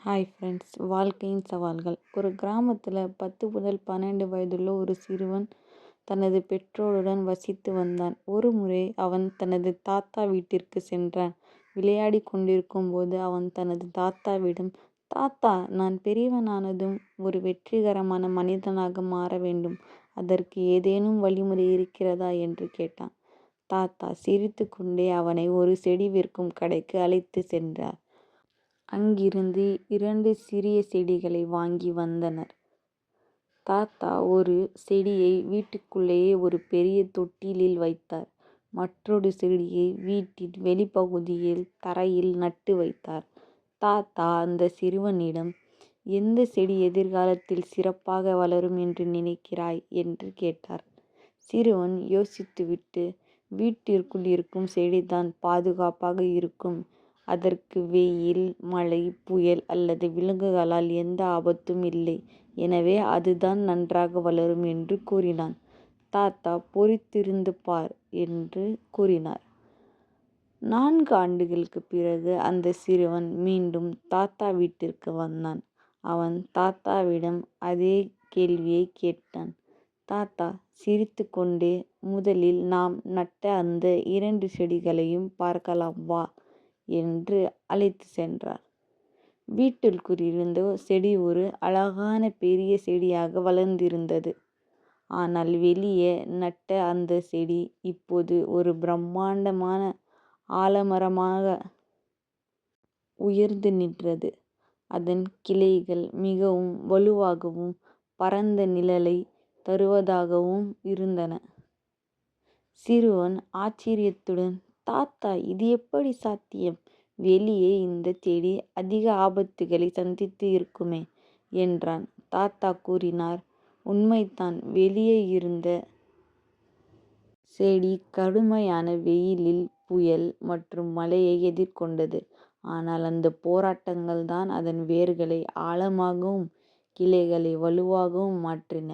Hi friends, வாழ்க்கையின் சவால்கள். ஒரு கிராமத்தில் 10 முதல் 12 வயதுள்ள ஒரு சிறுவன் தனது பெற்றோருடன் வசித்து வந்தான். ஒரு முறை அவன் தனது தாத்தா வீட்டிற்கு சென்றான். விளையாடி கொண்டிருக்கும் போது அவன் தனது தாத்தாவிடம், தாத்தா, நான் பெரியவனானதும் ஒரு வெற்றிகரமான மனிதனாக மாற வேண்டும். அதற்கு ஏதேனும் வழிமுறை இருக்கிறதா என்று கேட்டான். தாத்தா சிரித்து கொண்டே அவனை ஒரு செடி விற்கும் கடைக்கு அழைத்து சென்றார். அங்கிருந்து 2 சிறிய செடிகளை வாங்கி வந்தனர். தாத்தா ஒரு செடியை வீட்டுக்குள்ளேயே ஒரு பெரிய தொட்டிலில் வைத்தார். மற்றொரு செடியை வீட்டின் வெளிப்பகுதியில் தரையில் நட்டு வைத்தார். தாத்தா அந்த சிறுவனிடம், எந்த செடி எதிர்காலத்தில் சிறப்பாக வளரும் என்று நினைக்கிறாய் என்று கேட்டார். சிறுவன் யோசித்துவிட்டு, வீட்டிற்குள் இருக்கும் செடிதான் பாதுகாப்பாக இருக்கும். அதற்கு வெயில், மழை, புயல் அல்லது விலங்குகளால் எந்த ஆபத்தும் இல்லை. எனவே அதுதான் நன்றாக வளரும் என்று கூறினான். தாத்தா பொறுத்திருந்து பார் என்று கூறினார். 4 ஆண்டுகளுக்கு பிறகு அந்த சிறுவன் மீண்டும் தாத்தா வீட்டிற்கு வந்தான். அவன் தாத்தாவிடம் அதே கேள்வியை கேட்டான். தாத்தா சிரித்து கொண்டே, முதலில் நாம் நட்ட அந்த 2 செடிகளையும் பார்க்கலாம் வா என்று அழைத்து சென்றார். வீட்டிற்குள் இருந்த செடி ஒரு அழகான பெரிய செடியாக வளர்ந்திருந்தது. ஆனால் வெளியே நட்ட அந்த செடி இப்போது ஒரு பிரம்மாண்டமான ஆலமரமாக உயர்ந்து நின்றது. அதன் கிளைகள் மிகவும் வலுவாகவும் பரந்த நிழலை தருவதாகவும் இருந்தன. சிறுவன் ஆச்சரியத்துடன், தாத்தா, இது எப்படி சாத்தியம்? வெளியே இந்த செடி அதிக ஆபத்துகளை சந்தித்து இருக்குமே என்றான். தாத்தா கூறினார், உண்மைதான். வெளியே இருந்த செடி கடுமையான வெயிலில், புயல் மற்றும் மழையை எதிர்கொண்டது. ஆனால் அந்த போராட்டங்கள் தான் அதன் வேர்களை ஆழமாகவும் கிளைகளை வலுவாகவும் மாற்றின.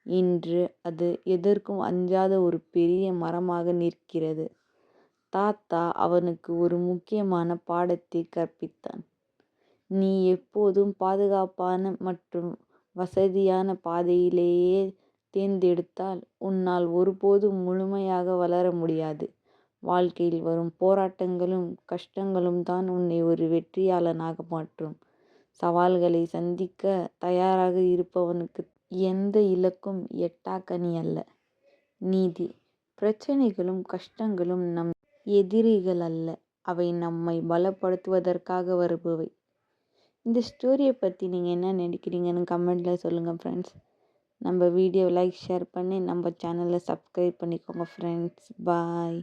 இன்று அது எதற்கும் அஞ்சாத ஒரு பெரிய மரமாக நிற்கிறது. தாத்தா அவனுக்கு ஒரு முக்கியமான பாடத்தை கற்பித்தான். நீ எப்போதும் பாதுகாப்பான மற்றும் வசதியான பாதையிலேயே தேர்ந்தெடுத்தால் உன்னால் ஒருபோதும் முழுமையாக வளர முடியாது. வாழ்க்கையில் வரும் போராட்டங்களும் கஷ்டங்களும் தான் உன்னை ஒரு வெற்றியாளனாக மாற்றும். சவால்களை சந்திக்க தயாராக இருப்பவனுக்கு எந்த இலக்கும் எட்டாக்கனி அல்ல. நீதி: பிரச்சனைகளும் கஷ்டங்களும் நம் எதிரிகள் அல்ல, அவை நம்மை பலப்படுத்துவதற்காக வருபவை. இந்த ஸ்டோரியை பற்றி நீங்கள் என்ன நினைக்கிறீங்கன்னு கமெண்டில் சொல்லுங்கள் ஃப்ரெண்ட்ஸ். நம்ம வீடியோ லைக், ஷேர் பண்ணி நம்ம சேனலை சப்ஸ்கிரைப் பண்ணிக்கோங்க ஃப்ரெண்ட்ஸ். பாய்.